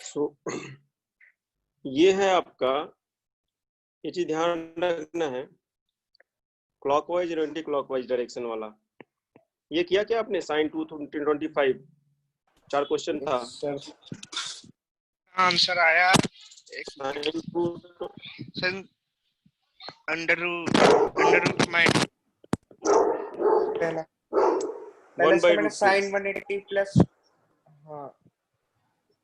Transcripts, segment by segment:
सो ये है आपका, ये चीज ध्यान रखना है, क्लॉकवाइज और एंटी क्लॉकवाइज डायरेक्शन वाला। ये किया क्या आपने? साइन 225 4 क्वेश्चन था। सर आंसर आया sine 2 sir under root minus पहला इसका मैंने sine 180 plus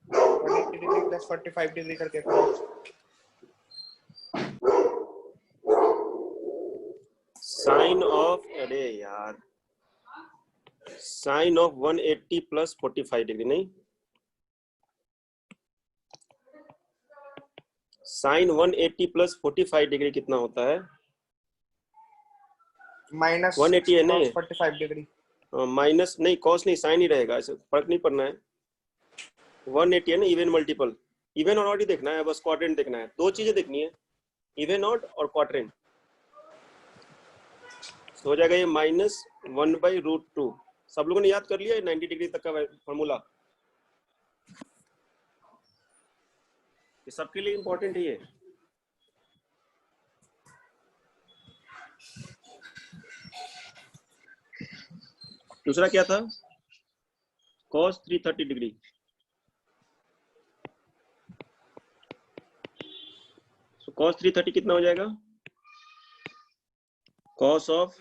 180 degree plus 45 degree करके करा। साइन ऑफ, अरे यार, साइन ऑफ 180 प्लस 45 डिग्री नहीं, साइन 180 प्लस 45 डिग्री कितना होता है? माइनस 180 है नहीं, 45 डिग्री। माइनस नहीं, कॉस नहीं, साइन ही रहेगा, ऐसे फर्क नहीं पड़ना है। 180 है ना, इवन मल्टीपल, इवन और ऑड ही देखना है, बस क्वाड्रेंट देखना है। दो चीजें देखनी है, इवन ऑड और क्वाड्रेंट। तो हो जाएगा ये -1/√2। सब लोगों ने याद कर लिया 90 डिग्री तक का फॉर्मूला? ये सबके लिए इंपॉर्टेंट है ये। दूसरा क्या था? cos 330 degree. तो cos 330 कितना हो जाएगा? cos of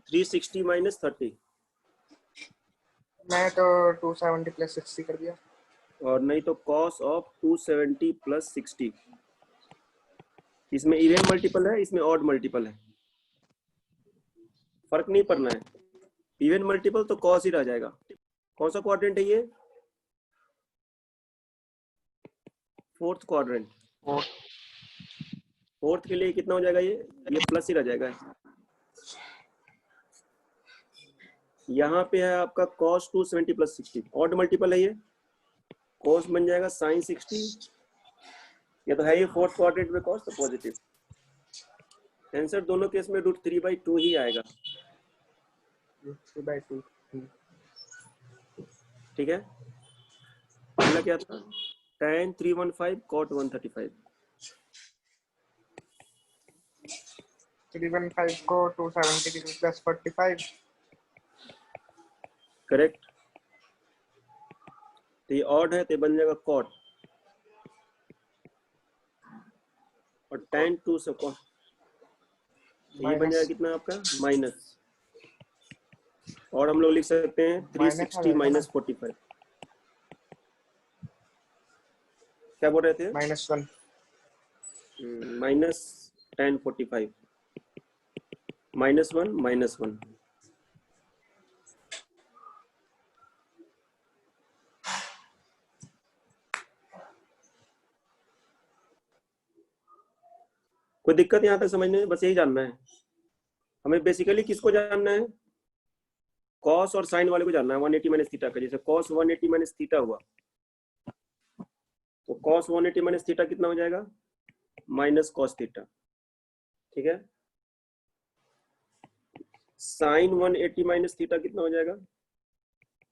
360 minus 30। मैं तो 270 प्लस 60 कर दिया। और नहीं तो cos ऑफ 270 प्लस 60। इसमें इवन मल्टीपल है, इसमें ऑड मल्टीपल है, फर्क नहीं पड़ना है। इवन मल्टीपल तो cos ही रह जाएगा। कौन सा क्वाड्रेंट है ये? Fourth quadrant. फोर्थ के लिए कितना हो जाएगा? ये प्लस ही रह जाएगा। यहाँ पे है आपका cos 270 प्लस 60, ऑड मल्टीपल है ये, cos बन जाएगा sin 60। ये तो है ये फोर्थ क्वाड्रेंट में cos, तो पॉजिटिव। आंसर दोनों केस में √3/2 ही आएगा। √3/2 ठीक है। पहला क्या था? tan 315 cot 135। 315 को 270 डिग्री प्लस 45। करेक्ट। तो ये ऑड है तो बन जाएगा cot, और tan 2 से cot, ये बन जाएगा कितना आपका? माइनस। और हम लोग लिख सकते हैं 360 माइनस 45। क्या बोल रहे थे? -1 माइनस tan 45 -1 कोई दिक्कत यहाँ तक समझने में? बस यही जानना है हमें। बेसिकली किसको जानना है? कॉस और साइन वाले को जानना है, 180 माइनस थीटा का। जैसे कॉस 180 माइनस थीटा हुआ, तो कॉस 180 माइनस थीटा कितना हो जाएगा? Minus cos theta. ठीक है। साइन 180 माइनस थीटा कितना हो जाएगा?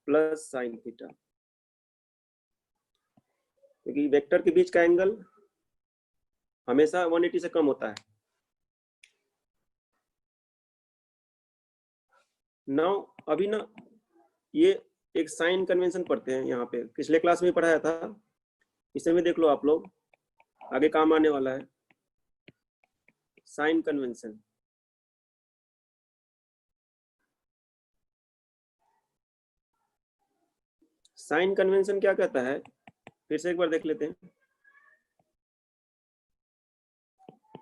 प्लस साइन थीटा, क्योंकि वेक्टर के बीच का एंगल हमेशा 180 से कम होता है। नाउ अभी ना ये एक साइन कन्वेंशन पढ़ते हैं यहाँ पे, पिछले क्लास में पढ़ाया था, इसे भी देख लो आप लोग, आगे काम आने वाला है। साइन कन्वेंशन, साइन कन्वेंशन क्या कहता है? फिर से एक बार देख लेते हैं।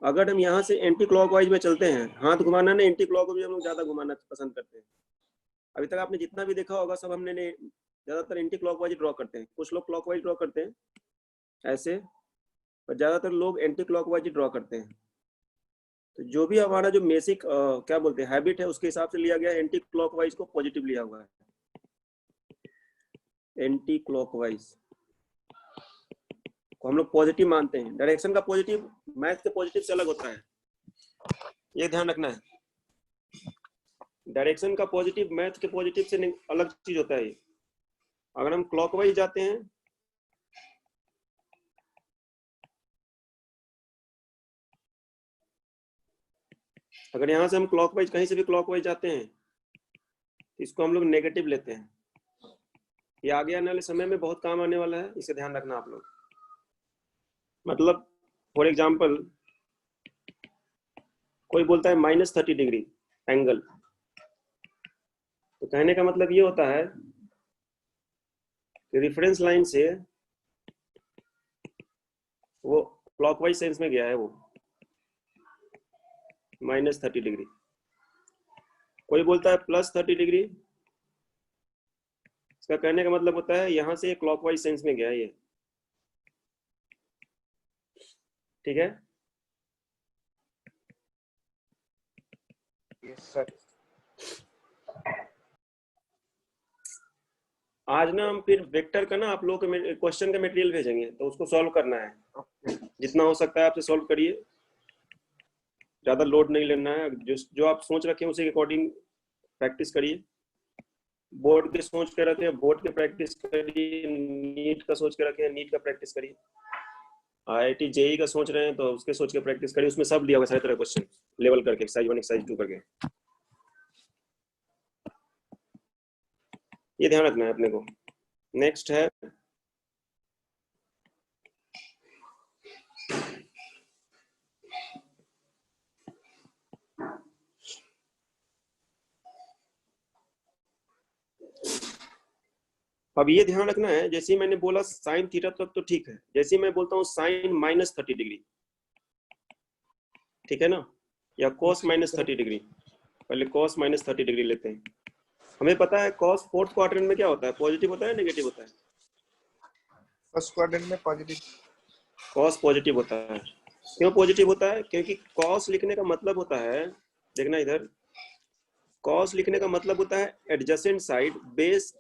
अगर हम यहाँ से एंटी क्लॉकवाइज में चलते हैं, हाथ घुमाना ना, एंटी क्लॉकवाइज हम लोग ज्यादा घुमाना पसंद करते हैं। अभी तक आपने जितना भी देखा होगा सब हमने ज्यादातर एंटी क्लॉकवाइज ड्रॉ करते हैं। कुछ लोग क्लॉकवाइज ड्रॉ करते हैं ऐसे, पर ज्यादातर लोग एंटी क्लॉकवाइज ड्रॉ करते हैं। तो जो भी हमारा जो बेसिक क्या बोलते हैं हैबिट है, उसके हिसाब से लिया गया। एंटी क्लॉकवाइज को पॉजिटिव लिया हुआ है, एंटी क्लॉकवाइज को हम लोग पॉजिटिव मानते हैं। डायरेक्शन का पॉजिटिव मैथ के पॉजिटिव से अलग होता है, ये ध्यान रखना है। डायरेक्शन का पॉजिटिव मैथ के पॉजिटिव से अलग चीज होता है। अगर हम क्लॉकवाइज जाते हैं, अगर यहाँ से हम क्लॉकवाइज कहीं से भी क्लॉकवाइज जाते हैं तो इसको हम लोग नेगेटिव लेते हैं। ये आगे आने वाले समय में बहुत काम आने वाला है, इसे ध्यान रखना आप लोग। मतलब फॉर एग्जाम्पल कोई बोलता है -30 डिग्री एंगल, तो कहने का मतलब ये होता है कि रेफरेंस लाइन से वो क्लॉकवाइज सेंस में गया है, वो -30 डिग्री। कोई बोलता है +30 डिग्री, इसका कहने का मतलब होता है यहां से क्लॉकवाइज सेंस में गया है ये। ठीक है, यस सर। आज ना हम फिर वेक्टर का ना आप लोगों को क्वेश्चन का मटेरियल भेजेंगे, तो उसको सॉल्व करना है। जितना हो सकता है आपसे सॉल्व करिए, ज्यादा लोड नहीं लेना है। जो आप सोच रखे हैं उसी के अकॉर्डिंग प्रैक्टिस करिए। बोर्ड के सोच के रखे हैं बोर्ड के प्रैक्टिस करिए, नीट का सोच के रखे हैं नीट का प्रैक्टिस करिए, IIT JEE का सोच रहे हैं तो उसके सोच के प्रैक्टिस करिए। उसमें सब दिया होगा सारे तरह क्वेश्चन लेवल करके, एक्सरसाइज 1 एक्सरसाइज 2 करके। ये ध्यान रखना है अपने को। नेक्स्ट है अब ये ध्यान रखना है, जैसे ही मैंने बोला साइन थीटा तक तो ठीक है, जैसे ही मैं बोलता हूँ साइन -30 डिग्री, ठीक है ना, या cos -30 डिग्री, पहले cos -30 डिग्री लेते हैं। हमें पता है cos फोर्थ क्वाड्रेंट में क्या होता है, पॉजिटिव होता है नेगेटिव होता है? फर्स्ट क्वाड्रेंट में पॉजिटिव। cos पॉजिटिव होता है। क्यों पॉजिटिव होता है? क्योंकि cos लिखने का मतलब होता है, देखना इधर, cos लिखने का मतलब होता है adjacent side base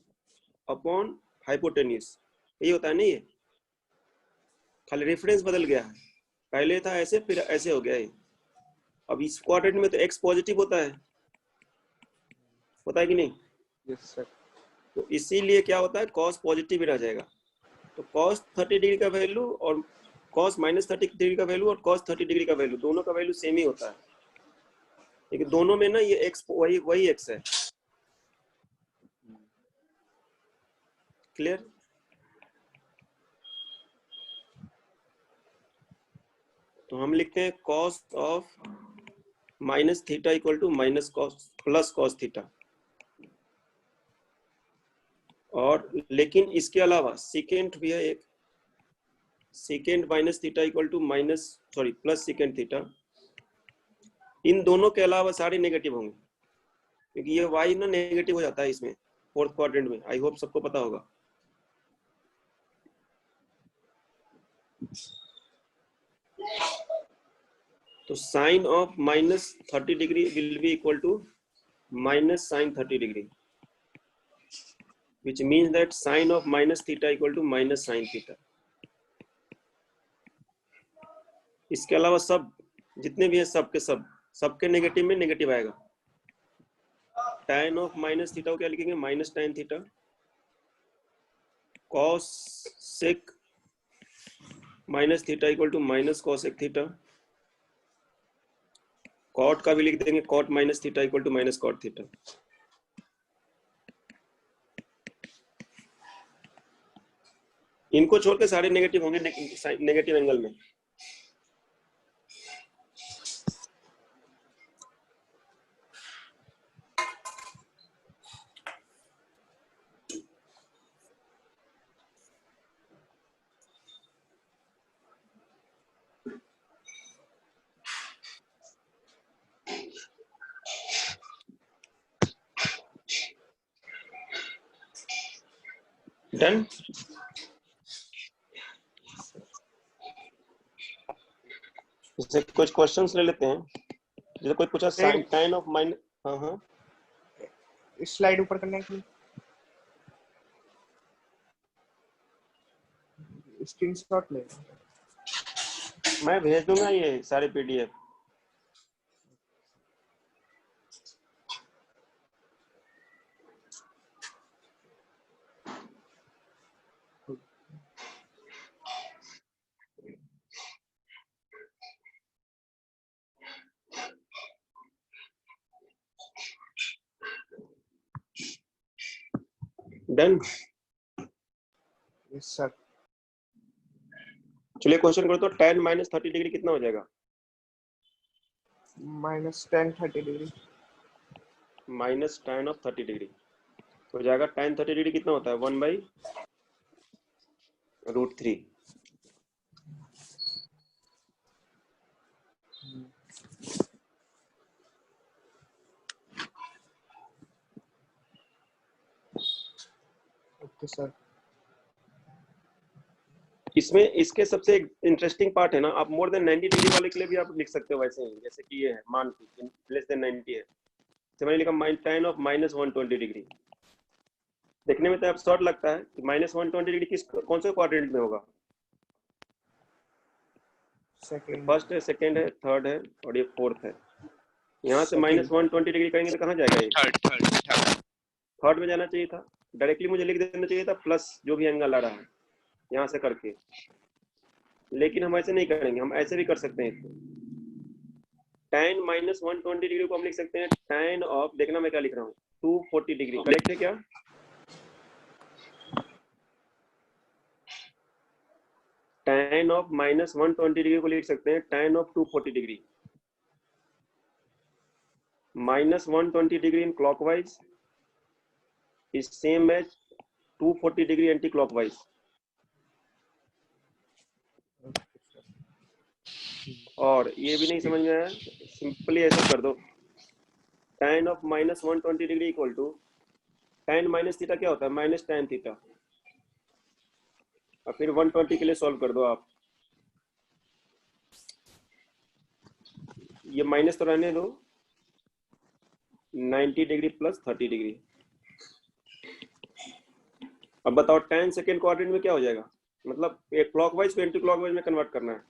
upon hypotenuse, ये होता है ना। ये खाली रेफरेंस बदल गया है, पहले था ऐसे फिर ऐसे हो गया है। अब इस क्वाड्रेंट में तो x पॉजिटिव होता है कि नहीं? Yes sir. तो इसीलिए क्या होता है, cos पॉजिटिव ही रह जाएगा। तो cos 30 डिग्री का वैल्यू और cos -30 डिग्री का वैल्यू और cos 30 डिग्री का वैल्यू, दोनों का वैल्यू सेम ही होता है, लेकिन दोनों में ना ये x वही x है। क्लियर? तो हम लिखते हैं cos of -theta equal to plus cos theta, और लेकिन इसके अलावा सेकेंड भी है एक, secant -theta equal to plus secant theta. इन दोनों के अलावा सारे नेगेटिव होंगे, क्योंकि ये y ना नेगेटिव हो जाता है इसमें फोर्थ क्वाड्रेंट में। आई होप सबको पता होगा। तो sine of -30 degree will be equal to -sin 30 degree, which means that sin of -theta equal to -sin theta. इसके अलावा सब जितने भी हैं सब के सब, सबके नेगेटिव में नेगेटिव आएगा। tan ऑफ -थीटा को क्या लिखेंगे, -tan theta. cos sec -theta equal to -cosec theta. cot का भी लिख देंगे, cot -theta equal to -cot theta. इनको छोड़ के सारे नेगेटिव होंगे नेगेटिव एंगल में। डन। इससे कुछ क्वेश्चंस ले लेते हैं। जैसे कोई पूछा tan ऑफ माइनस, हाँ हाँ इस स्लाइड ऊपर करने के लिए स्क्रीनशॉट ले। मैं भेज दूंगा ये सारे PDF। डन। Yes sir. चलिए क्वेश्चन करो तो tan माइनस 30 डिग्री कितना हो जाएगा? Minus 10 30 degree. Minus tan of 30 degree हो जाएगा। tan 30 डिग्री कितना होता है? 1/√3। Okay sir. इसमें इसके सबसे इंटरेस्टिंग पार्ट है ना, आप मोर देन 90 डिग्री वाले के लिए भी आप लिख सकते हो वैसे ही, जैसे कि ये है मान की लेस देन 90 है, तो मैंने लिखा tan ऑफ माइनस 120 डिग्री। देखने में तो अब शॉर्ट लगता है कि माइनस 120 डिग्री किस कौन से क्वाड्रेंट में होगा? सेकंड। फर्स्ट है, सेकंड है, थर्ड है और ये फोर्थ है। यहाँ से Second. माइनस 120 डिग्री करेंगे तो कहाँ जाएगा ये? थर्ड में जाना चाहिए था। डायरेक्टली मुझे लिख देना चाहिए था प्लस जो भी एंगल आ रहा है यहाँ से करके, लेकिन हम ऐसे नहीं करेंगे, हम ऐसे भी कर सकते हैं इसको। tan माइनस 120 डिग्री को हम लिख सकते हैं tan ऑफ, देखना मैं क्या लिख रहा हूँ, 240 डिग्री। करेक्ट है क्या? tan ऑफ माइनस 120 डिग्री को लिख सकते हैं tan of 240 degree. Minus 120 degree in clockwise is same as 240 degree anticlockwise. और ये भी नहीं समझ में आया, सिंपली ऐसा कर दो, tan of minus 120 degree equal to tan minus theta क्या होता है? Minus tan theta. और फिर 120 के लिए सॉल्व कर दो आप। ये माइनस तो रहने दो, 90 डिग्री प्लस 30 डिग्री। अब बताओ tan सेकेंड क्वाड्रेंट में क्या हो जाएगा? मतलब एक क्लॉकवाइज को एंटी क्लॉकवाइज में कन्वर्ट करना है।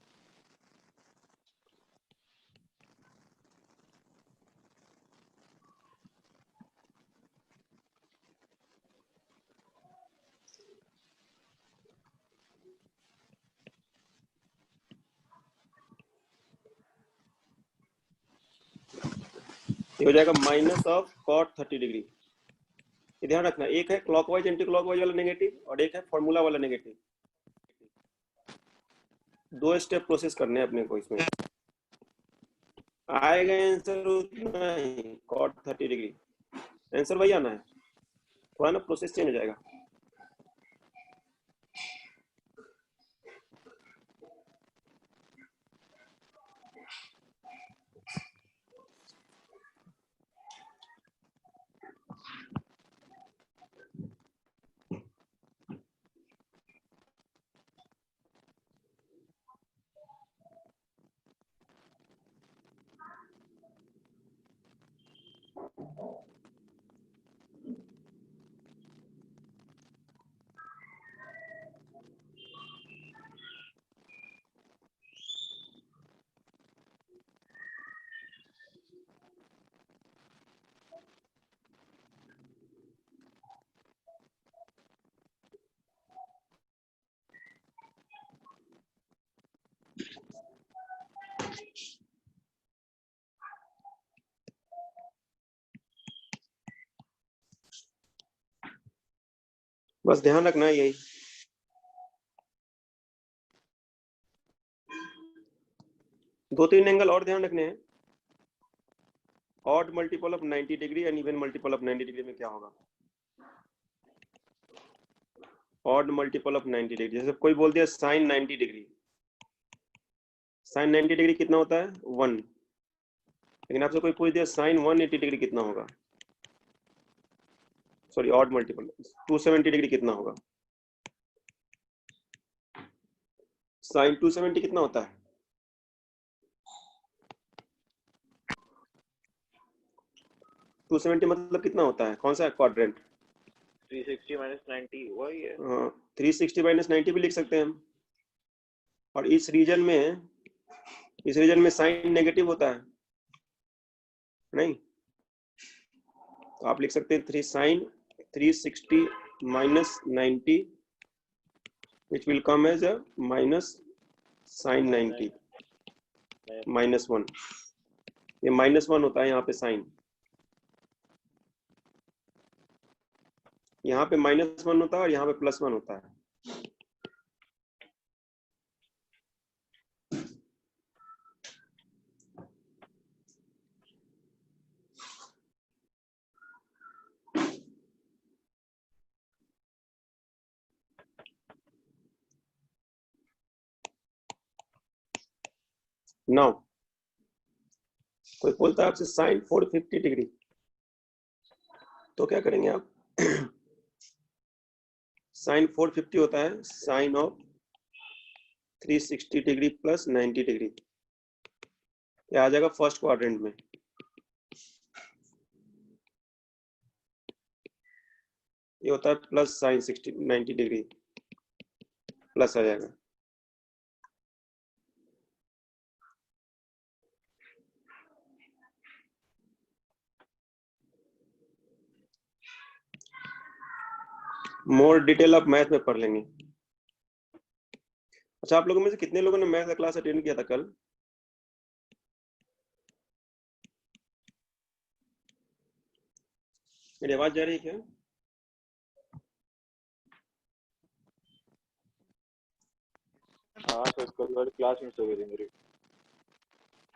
ये हो जाएगा माइनस ऑफ cot 30 डिग्री। ये ध्यान रखना, एक है क्लॉकवाइज एंटी क्लॉकवाइज वाला नेगेटिव और एक है फॉर्मूला वाला नेगेटिव। दो स्टेप प्रोसेस करने हैं अपने को इसमें। आएगा आंसर उतना ही, cot 30 डिग्री आंसर वही आना है, थोड़ा ना प्रोसेस चेंज हो जाएगा। बस ध्यान रखना है यही। दो तीन एंगल और ध्यान रखने हैं। Odd multiple of 90 degree and even multiple of 90 degree में क्या होगा? ऑड मल्टीपल ऑफ 90 डिग्री, जैसे कोई बोल दिया साइन 90 डिग्री, साइन 90 डिग्री कितना होता है? 1। लेकिन आपसे कोई पूछ दिया साइन 180 डिग्री कितना होगा? सॉरी, ऑड मल्टीपल 270 डिग्री कितना होगा? साइन 270 कितना होता है? 270 मतलब कितना होता है? कौन सा क्वाड्रेंट? 360 माइनस 90 वही है। 360 माइनस 90 भी लिख सकते हैं हम। और इस रीजन में साइन नेगेटिव होता है नहीं, तो आप लिख सकते हैं 3 sine 360 minus 90 which will come as a minus sin 90 minus 1। ये माइनस 1 होता है यहाँ पे साइन। यहाँ पे -1 होता है और यहाँ पे +1 होता है। नाउ कोई बोलता है आपसे sin 450 डिग्री, तो क्या करेंगे आप? sin 450 होता है sin of 360 degree plus 90 degree, ये आ जाएगा फर्स्ट क्वाड्रेंट में। ये होता है प्लस sin 90 डिग्री, प्लस आ जाएगा। मोर डिटेल आप मैथ में पढ़ लेंगे। अच्छा, आप लोगों में से कितने लोगों ने मैथ का क्लास अटेंड किया था कल? मेरी आवाज जा रही है क्या? हाँ सर, कल वाली क्लास मिस हो गई थी मेरी।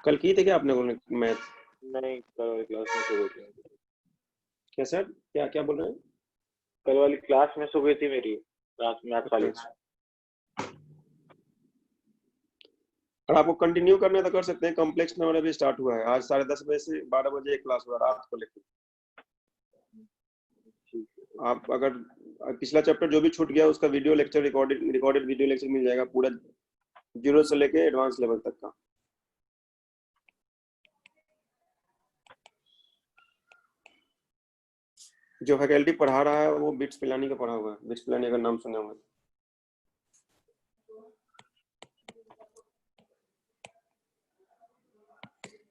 कल की थी क्या आपने मैथ? नहीं, कल वाली क्लास मिस हो गई थी मेरी। क्या सर, क्या क्या बोल रहे हैं? कल वाली क्लास मिस हो गई थी मेरी, क्लास मैथ वाली। और आपको कंटिन्यू करना है तो कर सकते हैं। कॉम्प्लेक्स नंबर अभी स्टार्ट हुआ है, आज 10:30 बजे से 12 बजे एक क्लास हुआ रात को। लेकर आप अगर पिछला चैप्टर जो भी छूट गया उसका video lecture recorded video lecture मिल जाएगा, पूरा 0 से लेके एडवांस लेवल तक का। जो फैकल्टी पढ़ा रहा है वो बिट्स पिलानी का पढ़ा हुआ है। बिट्स पिलानी का नाम सुना हुआ है?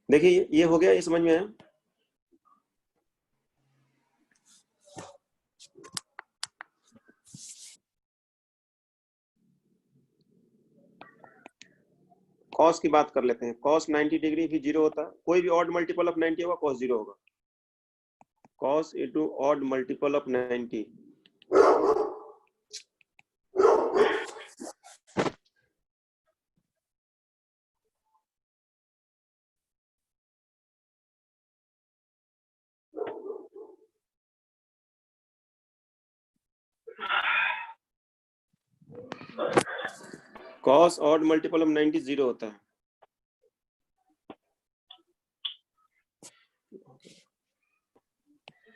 देखिए ये हो गया, ये समझ में आया? कॉस की बात कर लेते हैं। कॉस 90 डिग्री भी 0 होता है। कोई भी ऑड मल्टीपल ऑफ 90 होगा कॉस 0 होगा। Cos into odd multiple of 90, cos odd multiple of 90 0 होता है।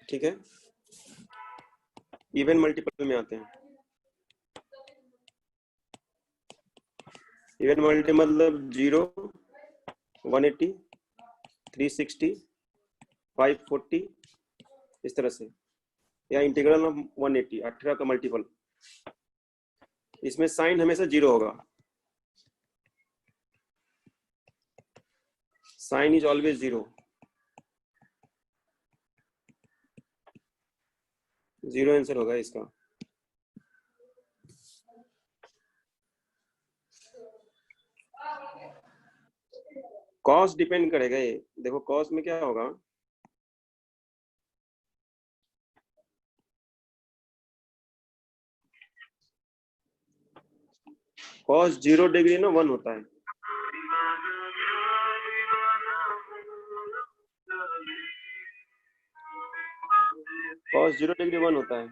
ठीक है, इवन मल्टीपल में आते हैं। इवन मल्टी मतलब 0, 180, 360, 540 इस तरह से, या इंटीग्रल ऑफ 180 18 का मल्टीपल। इसमें साइन हमेशा 0 होगा। Sign is always 0। 0 आंसर होगा इसका। कॉस डिपेंड करेगा। ये देखो कॉस में क्या होगा, कॉस 0 डिग्री ना 1 होता है। कॉस 0 डिग्री 1 होता है।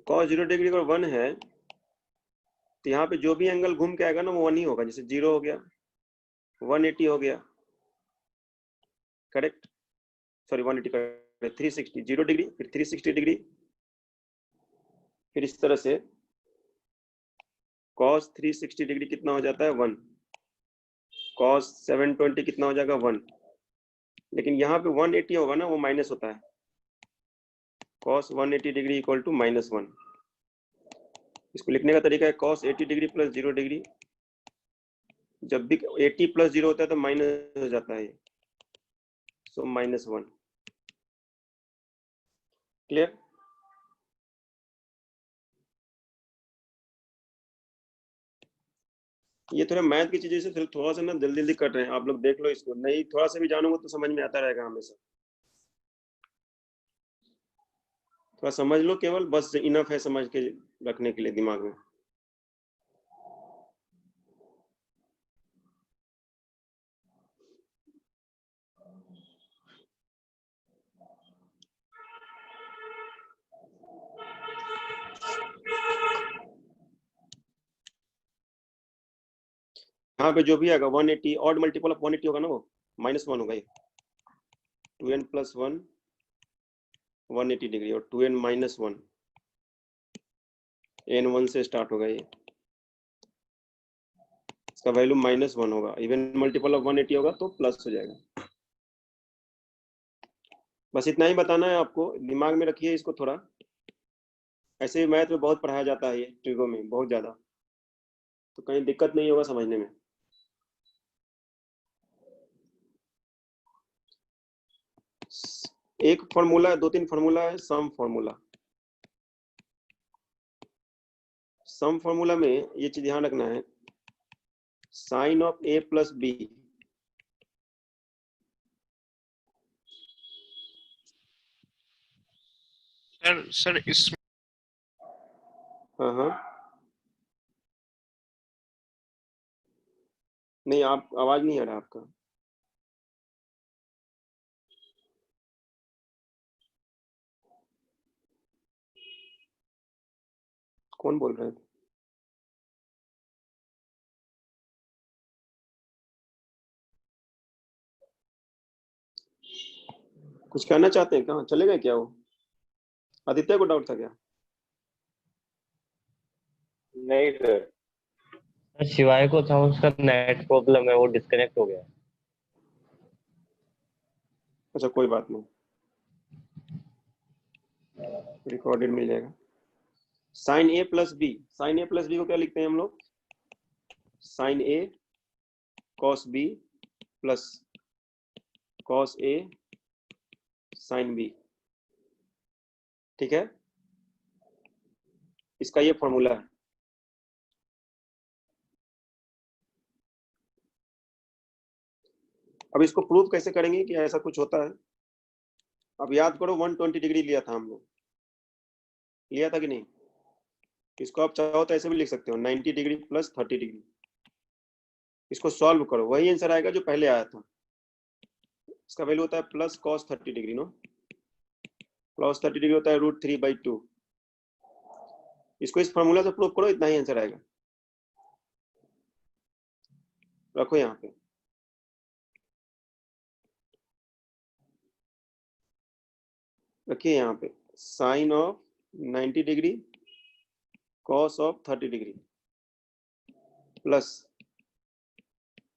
कॉस 0 डिग्री अगर 1 है तो यहाँ पे जो भी एंगल घूम के आएगा ना वो 1 ही होगा। जैसे 0 हो गया, 180 हो गया, करेक्ट। सॉरी 180 करेक्ट, 360, 0 डिग्री फिर 360 डिग्री, फिर इस तरह से cos 360 डिग्री कितना हो जाता है 1, cos 720 कितना हो जाएगा 1। लेकिन यहाँ पे 180 होगा ना वो माइनस होता है। cos 180 degree equal to -1। इसको लिखने का तरीका है cos 80 डिग्री प्लस 0 डिग्री। जब भी 80 प्लस 0 होता है तो माइनस हो जाता है, सो -1। क्लियर? ये थोड़ा मैथ की चीजें से थोड़ा सा ना जल्दी जल्दी कर रहे हैं, आप लोग देख लो इसको, नहीं थोड़ा सा भी जानोगे तो समझ में आता रहेगा हमेशा। थोड़ा समझ लो, केवल बस इनफ है समझ के रखने के लिए दिमाग में। यहाँ पे जो भी आएगा 180 ऑड मल्टीपल ऑफ 180 होगा ना, वो -1 होगा ये। 2n + 1 180 डिग्री और 2n - 1 n1 से स्टार्ट होगा ये, इसका वैल्यू -1 होगा। इवन मल्टीपल ऑफ 180 होगा तो प्लस हो जाएगा। बस इतना ही बताना है आपको, दिमाग में रखिए इसको थोड़ा। ऐसे मैथ में बहुत पढ़ाया जाता है ये ट्रिगो में, बहुत ज्यादा, तो कहीं दिक्कत नहीं होगा समझने में। एक फॉर्मूला है, 2-3 फॉर्मूला है, सम फॉर्मूला। सम फॉर्मूला में ये चीज ध्यान रखना है, sine of a + b। Sir इस हाँ हाँ, नहीं आप आवाज नहीं आ रहा आपका। कौन बोल रहे थे? कुछ कहना चाहते हैं? कहाँ चले गए क्या वो? आदित्य को डाउट था क्या? नहीं सर। शिवाय को था, उसका नेट प्रॉब्लम है, वो डिस्कनेक्ट हो गया। अच्छा कोई बात नहीं, रिकॉर्डेड मिल जाएगा। Sine a + b, sine a + b को क्या लिखते हैं हम लोग? Sine a cos b plus cos a sine b। ठीक है, इसका ये फॉर्मूला है। अब इसको प्रूव कैसे करेंगे कि ऐसा कुछ होता है? अब याद करो 120 डिग्री लिया था हम लोग, लिया था कि नहीं? इसको आप चाहो तो ऐसे भी लिख सकते हो, 90 डिग्री + 30 डिग्री। इसको सॉल्व करो, वही आंसर आएगा जो पहले आया था। इसका वैल्यू होता है plus cos 30 degree, no cos 30 degree होता है √3/2। इसको इस फॉर्मूला से प्रूव करो, इतना ही आंसर आएगा। रखो यहाँ पे, रखिए यहाँ पे, sine of 90 degree cos of 30 degree plus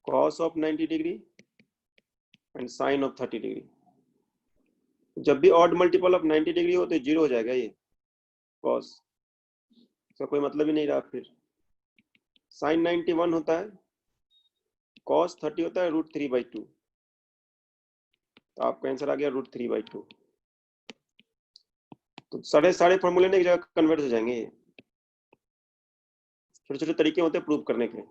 cos of 90 degree and sine of 30 degree. जब भी ऑड मल्टीपल ऑफ 90 डिग्री हो तो 0 हो जाएगा ये cos, इसका कोई मतलब ही नहीं रहा। फिर साइन 91 होता है, cos 30 होता है √3/2, तो आपका आंसर आ गया √3/2। तो सारे फॉर्मूले ने एक जगह कन्वर्ट हो जाएंगे। ये छोटे छोटे तरीके होते हैं प्रूव करने के।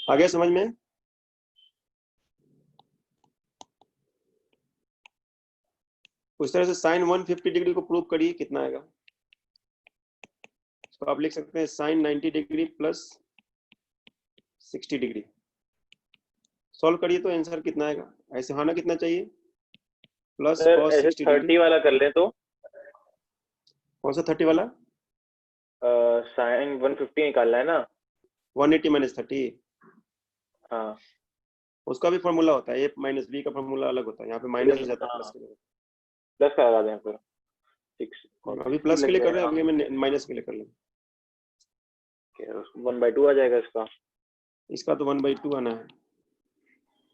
आगे समझ में? उस तरह से साइन 150 डिग्री को प्रूव करिए, कितना आएगा? इसको आप लिख सकते हैं साइन 90 डिग्री + 60 डिग्री। सॉल्व करिए तो आंसर कितना आएगा? ऐसे आना कितना चाहिए? प्लस सर cos ऐसे 60 30 डिग्री। वाला कर लें तो कौन सा 30 वाला? साइन 150 निकालना है ना। 180 - 30, हाँ उसका भी फॉर्मूला होता है, a - b का फॉर्मूला अलग होता है। यहाँ पे माइनस हो जाता है प्लस के लिए। प्लस का लगा दें फिर 6 अभी प्लस के लिए कर रहे हैं, अभी मैं माइनस के लिए कर लेंगे। 1/2 आ जाएगा इसका। इसका तो 1/2 आना है,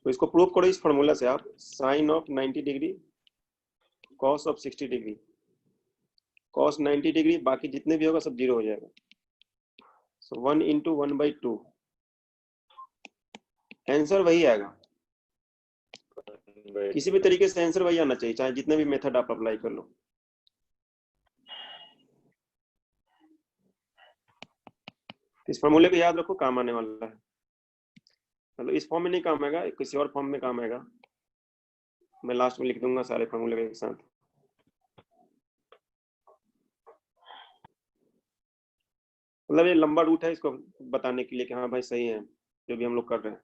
तो इसको प्रूव करो इस फॉर्मूला से आप। Sine of 90 degree cos of 60 degree, cos 90 degree, बाकी जितने भी होगा सब 0 हो जाएगा। सो 1 इंटू 1/2, आंसर वही आएगा। किसी भी तरीके से आंसर वही आना चाहिए, चाहे जितने भी मेथड आप अप्लाई कर लो। इस फॉर्मूले को याद रखो, काम आने वाला है। मतलब इस फॉर्म में नहीं काम आएगा, किसी और फॉर्म में काम आएगा। मैं लास्ट में लिख दूंगा सारे फॉर्मूले के साथ। मतलब ये लंबा रूट है इसको बताने के लिए कि हाँ भाई सही है जो भी हम लोग कर रहे हैं।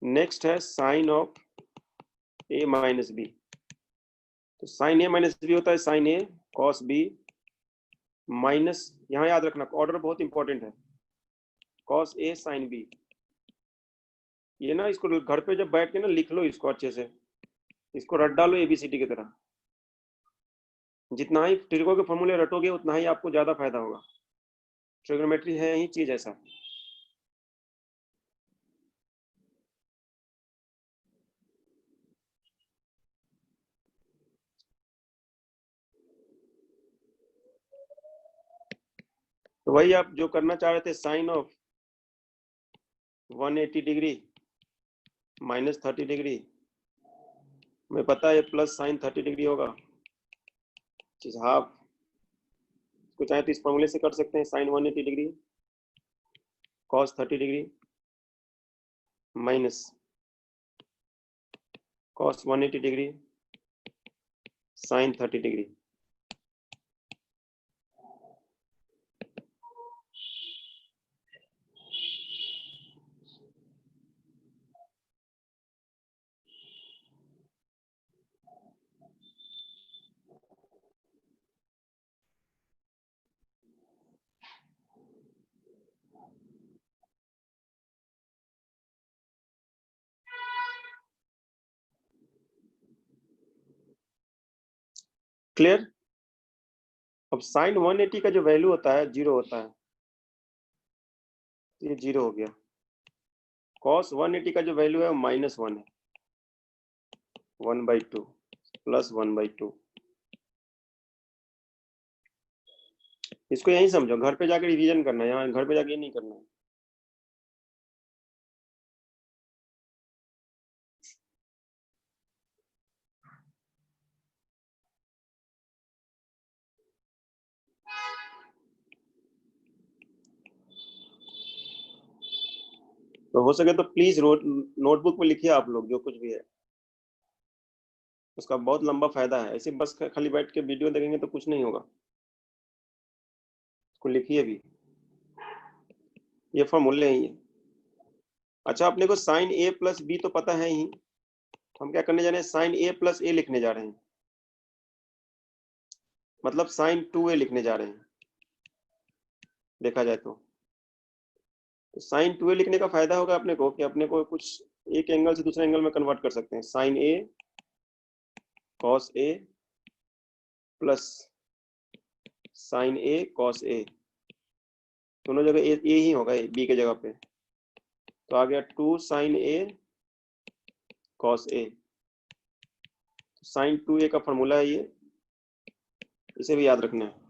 नेक्स्ट है sine of a minus B. तो साइन a माइनस बी होता है sine a cos b minus, यहाँ याद रखना ऑर्डर बहुत इंपॉर्टेंट है, कॉस a साइन b। ये ना इसको घर पे जब बैठ के ना लिख लो इसको अच्छे से, इसको रट डालो ABCD की तरह। जितना ही ट्रिगो के फॉर्मूले रटोगे उतना ही आपको ज्यादा फायदा होगा। ट्रिग्नोमेट्री है यही चीज ऐसा। तो वही आप जो करना चाह रहे थे, sine of 180 degree minus 30 degree, मैं पता है प्लस साइन 30 डिग्री होगा, हाफ। इसको चाहे तो इस फॉर्मूले से कर सकते हैं, sine 180 degree cos 30 degree minus cos 180 degree sine 30 degree. Clear? अब साइन 180 का जो वैल्यू होता है 0 होता है, ये 0 हो गया। कॉस 180 का जो वैल्यू है -1 है, 1/2 प्लस 1/2। इसको यही समझो, घर पे जाके रिवीजन करना है, यहाँ घर पे जाके नहीं करना है। तो हो सके तो प्लीज नोटबुक में लिखिए आप लोग जो कुछ भी है, उसका बहुत लंबा फायदा है। ऐसे बस खाली बैठ के वीडियो देखेंगे तो कुछ नहीं होगा, उसको लिखिए भी। ये फॉर्मूले ही है। अच्छा, अपने को साइन a प्लस बी तो पता है ही, तो हम क्या करने जा रहे हैं, साइन a प्लस a लिखने जा रहे हैं, मतलब साइन 2a लिखने जा रहे हैं देखा जाए तो। साइन 2a लिखने का फायदा होगा अपने को कि अपने को कुछ एक एंगल से दूसरे एंगल में कन्वर्ट कर सकते हैं। Sine a cos a plus sine a cos a, दोनों जगह a ही होगा b के जगह पे, तो आ गया 2 sine a cos a। Sine 2a का फॉर्मूला है ये, इसे भी याद रखना है।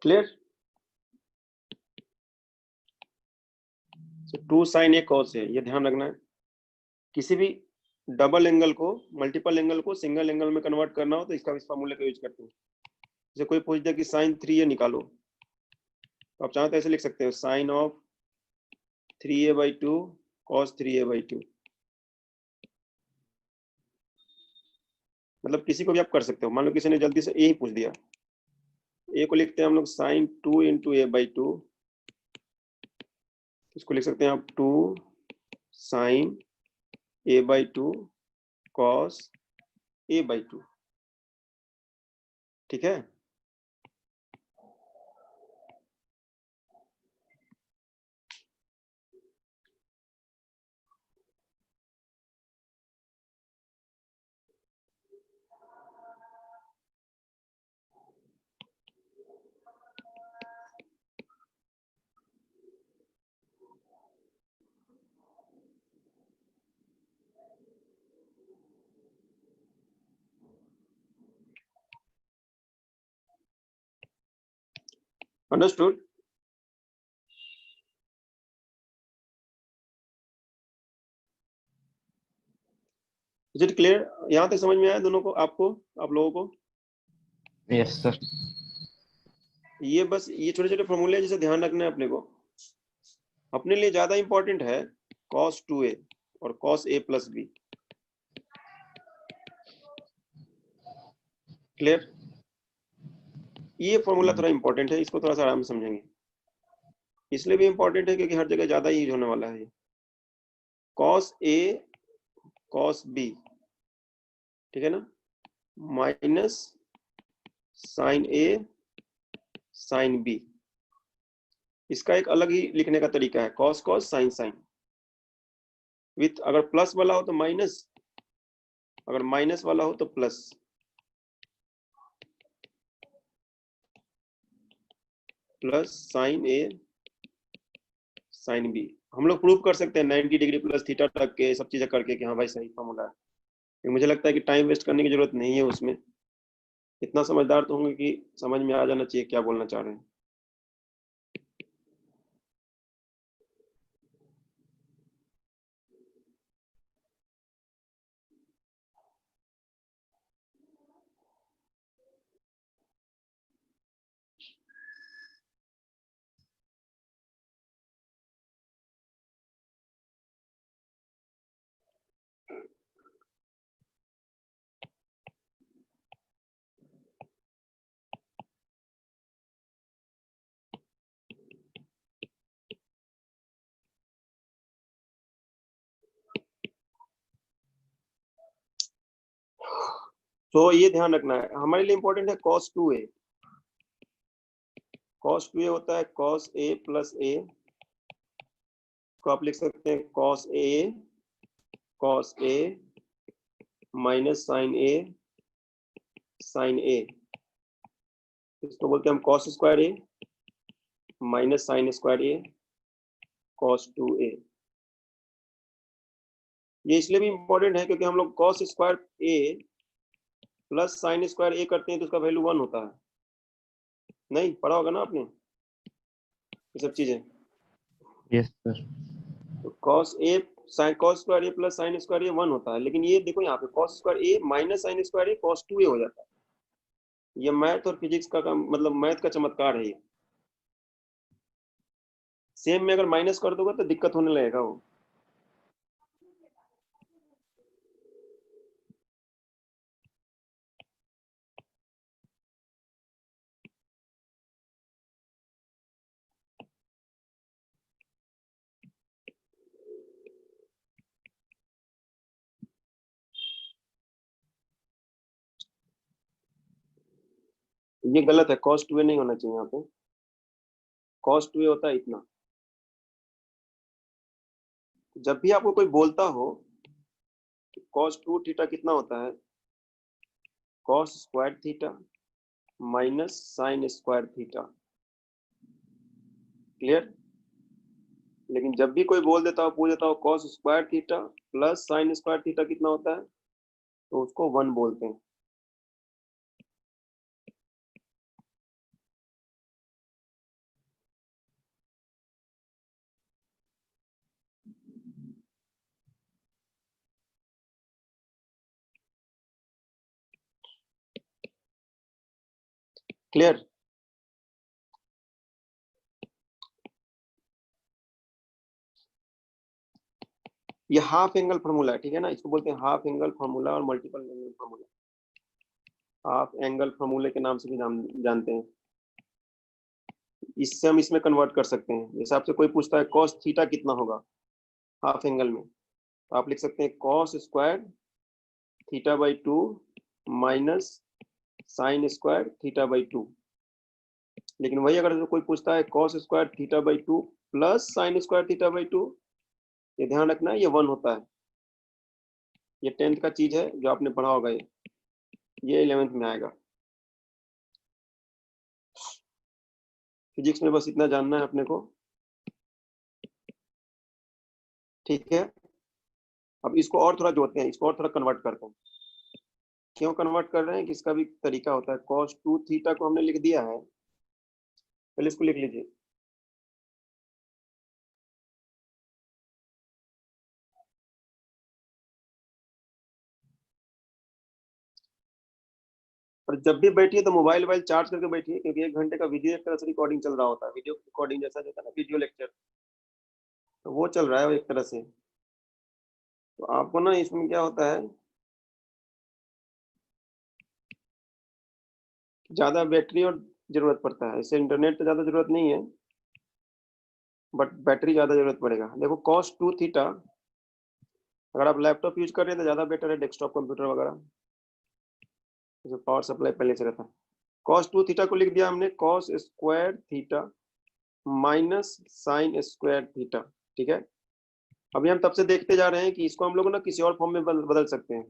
Clear? 2 sine a cos a, ये ध्यान रखना है। किसी भी डबल एंगल को मल्टीपल एंगल को सिंगल एंगल में कन्वर्ट करना हो तो इसका इस फॉर्मूले का यूज करते हैं। जैसे कोई पूछ दे कि साइन 3a निकालो, तो आप चाहो तो ऐसे लिख सकते हो, sign of 3a/2 cos 3a/2। मतलब किसी को भी आप कर सकते हो। मान लो किसी ने जल्दी से a ही पूछ दिया, a को लिखते हैं हम लोग साइन 2 × a/2 इसको लिख सकते हैं आप 2 साइन a/2 कॉस a/2, ठीक है। अंडरस्टूड? Is it clear? यहाँ तक समझ में आया दोनों को, आपको, आप लोगों को? Yes sir. ये बस ये छोटे छोटे फॉर्मूले हैं जिसे ध्यान रखना है अपने को। अपने लिए ज्यादा इंपॉर्टेंट है cos 2a और cos a plus b। Clear? ये फॉर्मूला थोड़ा इंपॉर्टेंट है, इसको थोड़ा सा आराम से समझेंगे। इसलिए भी इंपॉर्टेंट है क्योंकि हर जगह ज्यादा यूज होने वाला है ये। cos a cos b, ठीक है ना, minus sine a sine b। इसका एक अलग ही लिखने का तरीका है, cos cos sin sin। With अगर प्लस वाला हो तो माइनस, अगर माइनस वाला हो तो प्लस। प्लस साइन ए साइन बी। हम लोग प्रूव कर सकते हैं 90 डिग्री प्लस थीटा तक के सब चीजें करके कि हाँ भाई सही फॉर्मूला है। मुझे लगता है कि टाइम वेस्ट करने की जरूरत नहीं है उसमें। इतना समझदार तो होंगे कि समझ में आ जाना चाहिए क्या बोलना चाह रहे हैं। तो ये ध्यान रखना है, हमारे लिए इंपॉर्टेंट है cos 2a। cos 2a होता है cos a प्लस a, को आप लिख सकते हैं cos a minus sine a। इसको बोलते हैं हम cos square a minus sine square a cos 2a। ये इसलिए भी इंपॉर्टेंट है क्योंकि हम लोग cos square a plus sign square a करते हैं तो उसका वैल्यू 1 होता है। नहीं पढ़ा होगा ना आपने ये सब चीजें? Yes sir. तो cos a sin cos square a plus sign square a 1 होता है, लेकिन ये देखो यहाँ पे cos square a minus sine square a cos 2a हो जाता है। ये मैथ और फिजिक्स का मतलब मैथ का चमत्कार है ये। सेम में अगर माइनस कर दोगे तो दिक्कत होने लगेगा वो। ये गलत है, cos 2a नहीं होना चाहिए यहाँ पे। cos 2a होता है इतना। जब भी आपको कोई बोलता हो cos 2 थीटा कितना होता है, cos square theta minus sine square theta. Clear? लेकिन जब भी कोई बोल देता हो, पूछ देता हो cos square theta plus sign square theta कितना होता है, तो उसको 1 बोलते हैं। क्लियर? ये हाफ एंगल फॉर्मूला है, ठीक है ना, इसको बोलते हैं हाफ एंगल फॉर्मूला और multiple angle formula. Half angle फॉर्मूले के नाम से भी जानते हैं। इससे हम इसमें कन्वर्ट कर सकते हैं। जैसे आपसे कोई पूछता है कॉस थीटा कितना होगा हाफ एंगल में, तो आप लिख सकते हैं cos square theta by 2 minus sine square theta by 2। लेकिन वही अगर कोई पूछता है cos square theta by 2 plus sign square theta by 2, ये ध्यान रखना है ये 1 होता है। ये 10th का चीज है जो आपने पढ़ा होगा, ये 11th में आएगा। फिजिक्स में बस इतना जानना है अपने को, ठीक है। अब इसको और थोड़ा जोड़ते हैं, इसको और थोड़ा कन्वर्ट करते हैं। क्यों कन्वर्ट कर रहे हैं कि इसका भी तरीका होता है। cos 2 थीटा को हमने लिख दिया है, पहले इसको लिख लीजिए। और जब भी बैठिए तो मोबाइल चार्ज करके बैठिए, क्योंकि 1 घंटे का वीडियो एक तरह से रिकॉर्डिंग चल रहा होता है। वीडियो रिकॉर्डिंग जैसा होता है ना, वीडियो लेक्चर, तो वो चल रहा है एक तरह से। तो आपको ना इसमें क्या होता है, ज्यादा बैटरी और जरूरत पड़ता है। इससे इंटरनेट तो ज्यादा जरूरत नहीं है, बट बैटरी ज्यादा जरूरत पड़ेगा। देखो cos 2 थीटा, अगर आप लैपटॉप यूज कर रहे हैं तो ज्यादा बेटर है, डेस्कटॉप कंप्यूटर वगैरह, जो पावर सप्लाई पहले से रहता है। cos 2 थीटा को लिख दिया हमने cos square theta minus sine square theta, ठीक है। अभी हम तब से देखते जा रहे हैं कि इसको हम लोग ना किसी और फॉर्म में बदल सकते हैं।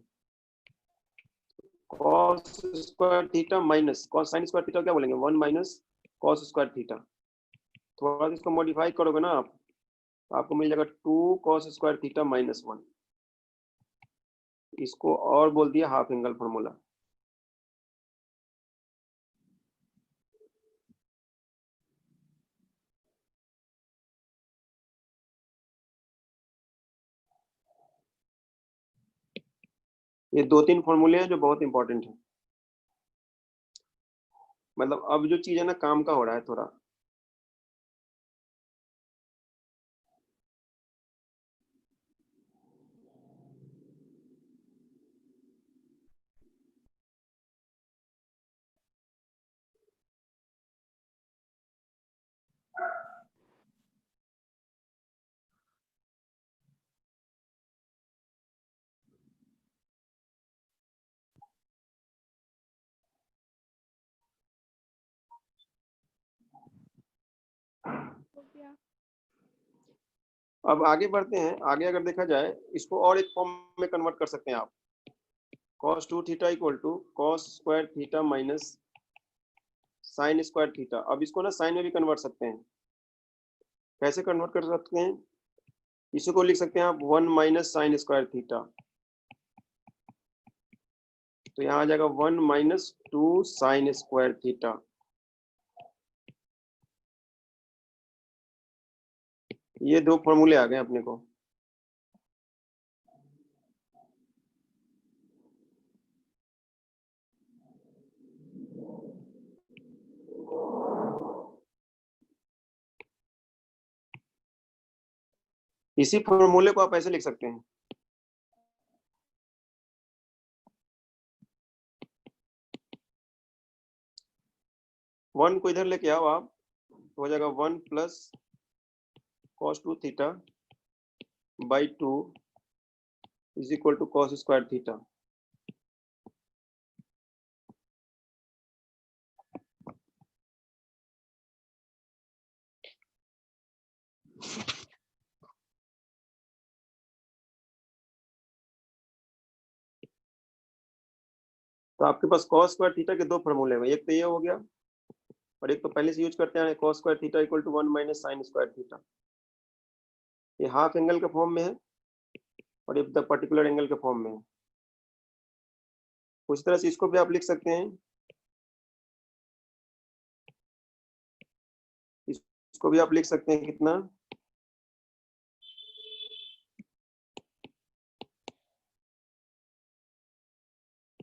cos square theta minus cos sign square theta क्या बोलेंगे, 1 माइनस cos स्क्वायर थीटा। थोड़ा सा इसको मॉडिफाई करोगे ना आप, तो आपको मिल जाएगा 2 cos स्क्वायर थीटा माइनस 1। इसको और बोल दिया हाफ एंगल फॉर्मूला। ये 2-3 फॉर्मूले हैं जो बहुत इंपॉर्टेंट है। मतलब अब जो चीज है ना काम का हो रहा है थोड़ा। अब आगे बढ़ते हैं। आगे अगर देखा जाए, इसको और एक फॉर्म में कन्वर्ट कर सकते हैं आप। cos 2 theta equal to cos square theta minus sine square theta. अब इसको ना साइन में भी कन्वर्ट सकते हैं। कैसे कन्वर्ट कर सकते हैं, इसी को लिख सकते हैं आप 1 माइनस साइन स्क्वायर थीटा। तो यहाँ आ जाएगा 1 माइनस 2 साइन स्क्वायर थीटा। ये 2 फॉर्मूले आ गए अपने को। इसी फॉर्मूले को आप ऐसे लिख सकते हैं, वन को इधर लेके आओ आप, तो हो जाएगा 1 plus cos 2 theta by 2 is equal to cos square theta. तो आपके पास cos स्क्वायर थीटा के 2 फॉर्मूले हैं। एक तो ये हो गया, और एक तो पहले से यूज करते हैं cos square theta equal to 1 minus sine square theta. ये हाफ एंगल के फॉर्म में है और ये द पर्टिकुलर एंगल के फॉर्म में है। उस तरह से इसको भी आप लिख सकते हैं, इसको भी आप लिख सकते हैं कितना,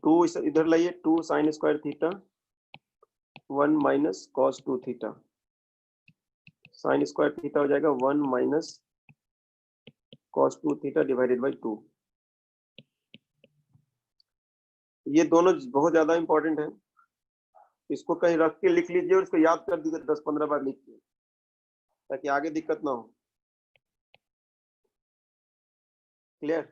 2 इधर लाइए, 2 sign square theta 1 minus cos 2 theta. Sign square theta हो जाएगा 1 minus cos 2 theta divided by 2। ये दोनों बहुत ज्यादा इंपॉर्टेंट है। इसको कहीं रख के लिख लीजिए और इसको याद कर दीजिए 10-15 बार लिख के, ताकि आगे दिक्कत ना हो। क्लियर?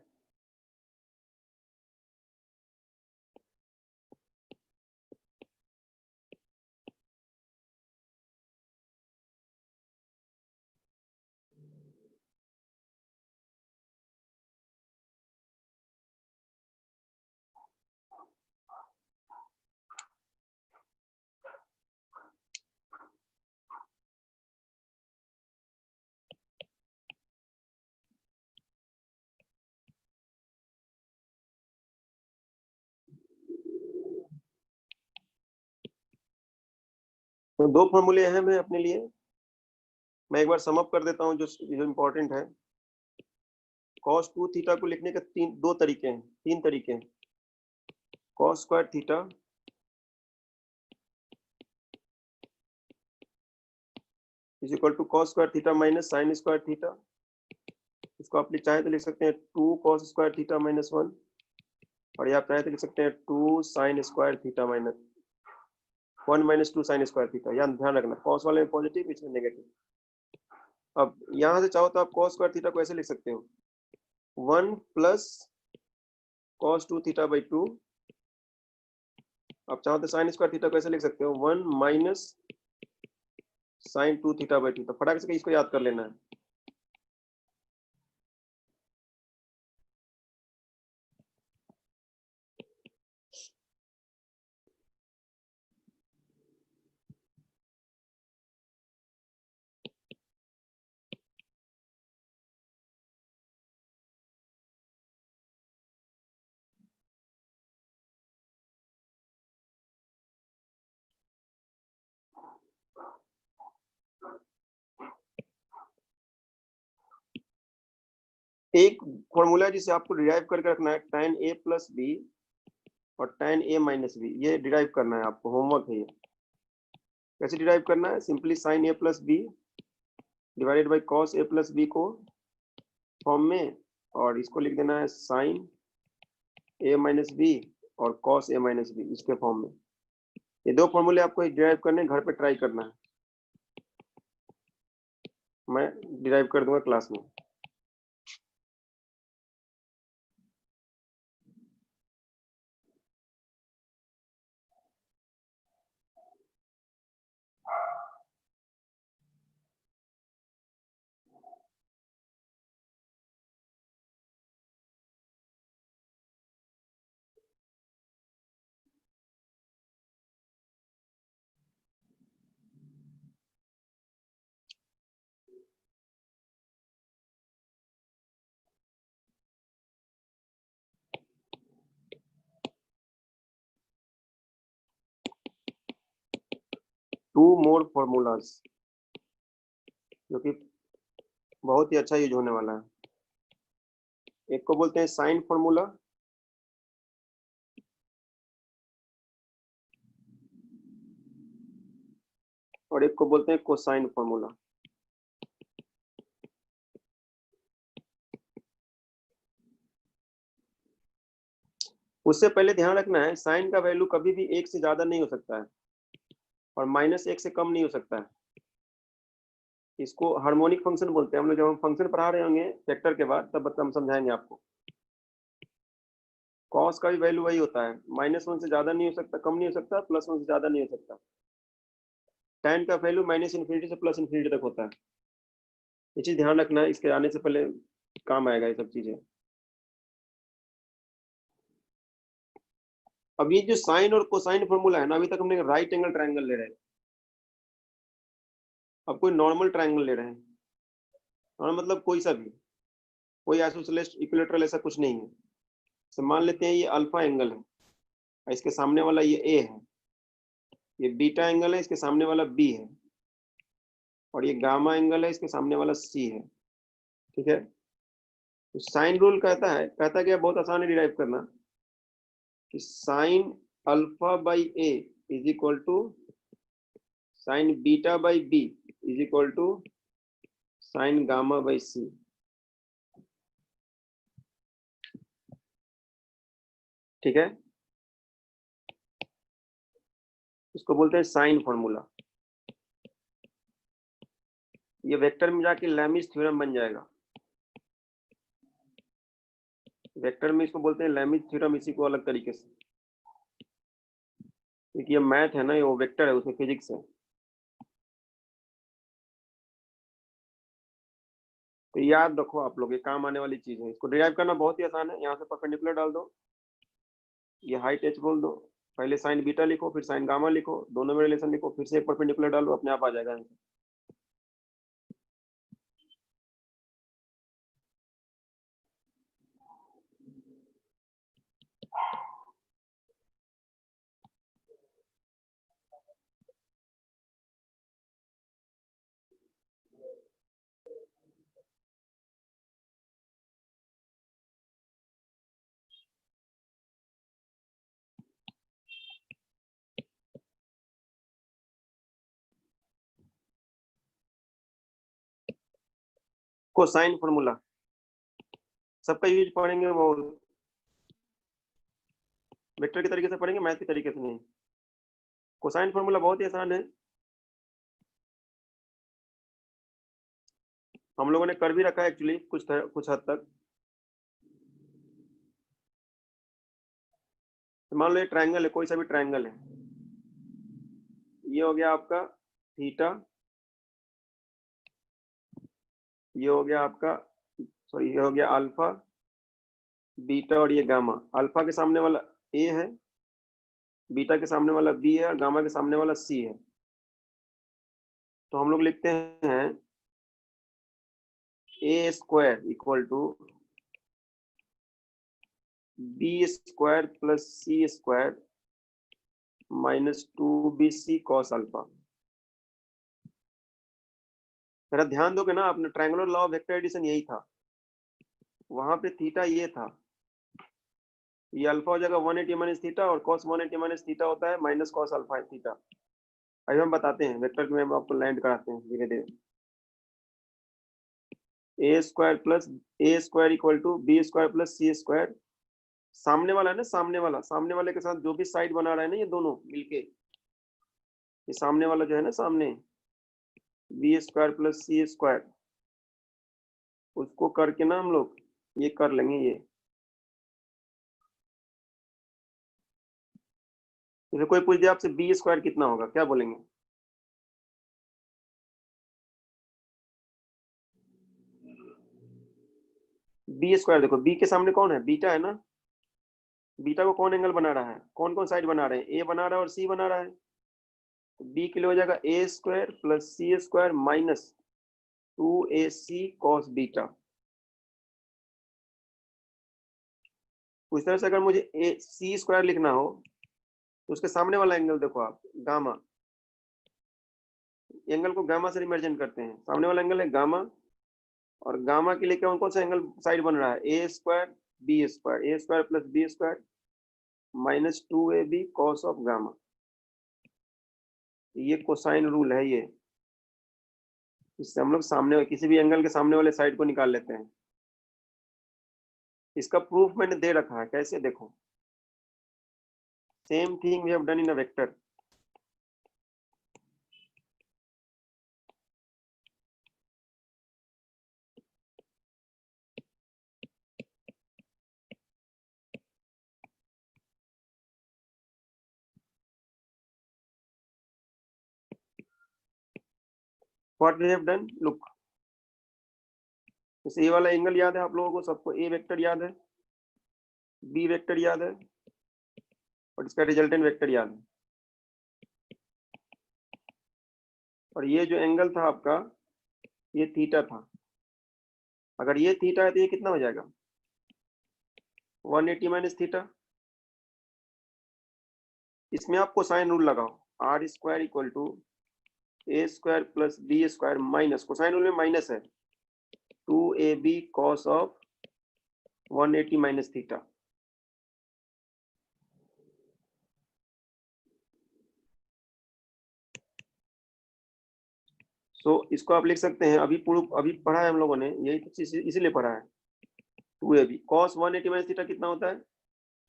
तो दो फॉर्मूले हैं मैं अपने लिए, मैं एक बार सम अप कर देता हूँ जो इम्पोर्टेंट है। cos 2 थीटा को लिखने के दो तरीके हैं, तीन तरीके हैं। cos square theta is equal to cos square theta minus sin square theta. इसको आप चाहे तो लिख सकते हैं 2 cos स्क्वायर थीटा माइनस 1, और या आप चाहे तो लिख सकते हैं 2 sin square theta minus 1 minus 2 sin square theta. या ध्यान रखना cos वाले में पॉजिटिव, इसमें नेगेटिव। अब यहाँ से चाहो तो आप cos स्क्वायर थीटा को ऐसे लिख सकते हो 1 प्लस cos 2 थीटा बाई 2। आप चाहो तो sin स्क्वायर थीटा को ऐसे लिख सकते हो 1 माइनस sin 2 थीटा बाई 2। तो फटाक से इसको याद कर लेना है। एक फॉर्मूला जिसे आपको डिराइव करके रखना है, tan a प्लस बी और tan a माइनस बी। ये डिराइव करना है आपको, होमवर्क है ये। कैसे डिराइव करना है? Simply sin a plus B divided by cos a plus B को फॉर्म में, और इसको लिख देना है sin a माइनस बी और cos a माइनस बी इसके फॉर्म में। ये दो फॉर्मूले आपको डिराइव करने, घर पे ट्राई करना है। मैं डिराइव कर दूंगा क्लास में। टू मोर फॉर्मूलाज, जो कि बहुत ही अच्छा यूज होने वाला है। एक को बोलते हैं साइन फॉर्मूला, और एक को बोलते हैं कोसाइन फॉर्मूला। उससे पहले ध्यान रखना है, साइन का वैल्यू कभी भी एक से ज्यादा नहीं हो सकता है और -1 से कम नहीं हो सकता है। इसको हार्मोनिक फंक्शन बोलते हैं। हम लोग जब हम फंक्शन पढ़ा रहे होंगे वेक्टर के बाद, तब हम समझाएंगे आपको। कॉस का भी वैल्यू वही होता है, -1 से ज्यादा नहीं हो सकता, कम नहीं हो सकता, +1 से ज्यादा नहीं हो सकता। tan का वैल्यू -∞ से +∞ तक होता है। ये चीज ध्यान रखना है, इसके आने से पहले काम आएगा ये सब चीजें। अब ये जो साइन और कोसाइन फॉर्मूला है ना, अभी तक हमने राइट एंगल ट्रायंगल ले रहे हैं, अब कोई नॉर्मल ट्रायंगल ले रहे हैं। और मतलब कोई सा भी, कोई आइसोसेलेस इक्विलेटरल ऐसा कुछ नहीं है। तो मान लेते हैं ये अल्फा एंगल है, इसके सामने वाला ये ए है, ये बीटा एंगल है, इसके सामने वाला बी है, और ये गामा एंगल है, इसके सामने वाला सी है। ठीक है? तो साइन रूल कहता क्या, बहुत आसान है डिराइव करना, कि sine alpha by a is equal to sine beta by b is equal to sine gamma by c. ठीक है? इसको बोलते हैं साइन फॉर्मूला। ये वेक्टर में जाके लैमिस थ्योरम बन जाएगा। वेक्टर में इसको बोलते हैं लैमिस थ्योरम, इसी को अलग तरीके से, क्योंकि ये मैथ है ना, ये वो वेक्टर है, उसमें फिजिक्स है। तो याद रखो आप लोग, ये काम आने वाली चीज है। इसको डिराइव करना बहुत ही आसान है। यहाँ से परपेंडिकुलर डाल दो, ये हाइट एच बोल दो, पहले साइन बीटा लिखो, फिर साइन गामा लिखो, दोनों में रिलेशन लिखो, फिर से एक परपेंडिकुलर डालो, अपने आप आ जाएगा आंसर। कोसाइन फॉर्मूला सबका यूज पढ़ेंगे, वो वेक्टर के तरीके से पढ़ेंगे, मैथ के तरीके से नहीं। कोसाइन फॉर्मूला बहुत ही आसान है, हम लोगों ने कर भी रखा है एक्चुअली कुछ हद तक। मान लो ये ट्रायंगल है, कोई सा भी ट्रायंगल है, ये हो गया आपका थीटा, ये हो गया आपका, सॉरी ये हो गया अल्फा, बीटा और ये गामा। अल्फा के सामने वाला ए है, बीटा के सामने वाला बी है, और गामा के सामने वाला सी है। तो हम लोग लिखते हैं a square equal to b square plus c square minus 2bc cos alpha. मेरा ध्यान दोगे ना, आपने triangular law of vector addition यही था, वहां पे थीटा ये था, ये अल्फा हो जाएगा 180 माइनस थीटा, और कॉस 180 माइनस थीटा होता है माइनस कॉस अल्फा थीटा। अभी हम बताते हैं वेक्टर में, हम आपको लैंड कराते हैं धीरे धीरे। A square equal to b square plus c square, सामने वाला है ना, सामने वाले के साथ जो भी साइड बना रहा है ना, ये दोनों मिलके, ये सामने वाला जो है ना, सामने B square plus c square, उसको करके ना हम लोग ये कर लेंगे। ये जैसे कोई पूछ दिया आपसे बी स्क्वायर कितना होगा, क्या बोलेंगे? बी स्क्वायर, देखो बी के सामने कौन है, बीटा है ना, बीटा को कौन एंगल बना रहा है, कौन कौन साइड बना रहे हैं, ए बना रहा है और सी बना रहा है। तो बी के लिए हो जाएगा a square plus c square minus 2ac cos beta. उस तरह से अगर मुझे ए सी स्क्वायर लिखना हो, तो उसके सामने वाला एंगल देखो आप, गामा, एंगल को गामा से रिप्रेजेंट करते हैं, सामने वाला एंगल है गामा, और गामा के लिए कौन कौन सा एंगल साइड बन रहा है, a square b square, a square plus b square minus 2ab cos of gamma. ये कोसाइन रूल है ये, इससे हम लोग सामने किसी भी एंगल के सामने वाले साइड को निकाल लेते हैं। इसका प्रूफ मैंने दे रखा है, कैसे देखो, same thing we have done in a vector. What we have done, look, जैसे ये वाला एंगल याद है आप लोगों को सबको, ए वेक्टर याद है, बी वेक्टर याद है, और इसका रिजल्टेंट वेक्टर याद है। और ये जो एंगल था आपका, ये थीटा था। अगर ये थीटा है तो ये कितना हो जाएगा, 180 माइनस थीटा। इसमें आप कोसाइन रूल लगाओ, r square equal to A square plus b square minus, cosine rule में माइनस है, 2ab cos of 180 minus theta. So इसको आप लिख सकते हैं, अभी पढ़ा है हम लोगों ने, यही तो चीज इसीलिए पढ़ा है। 2ab कॉस 180 माइनस थीटा कितना होता है,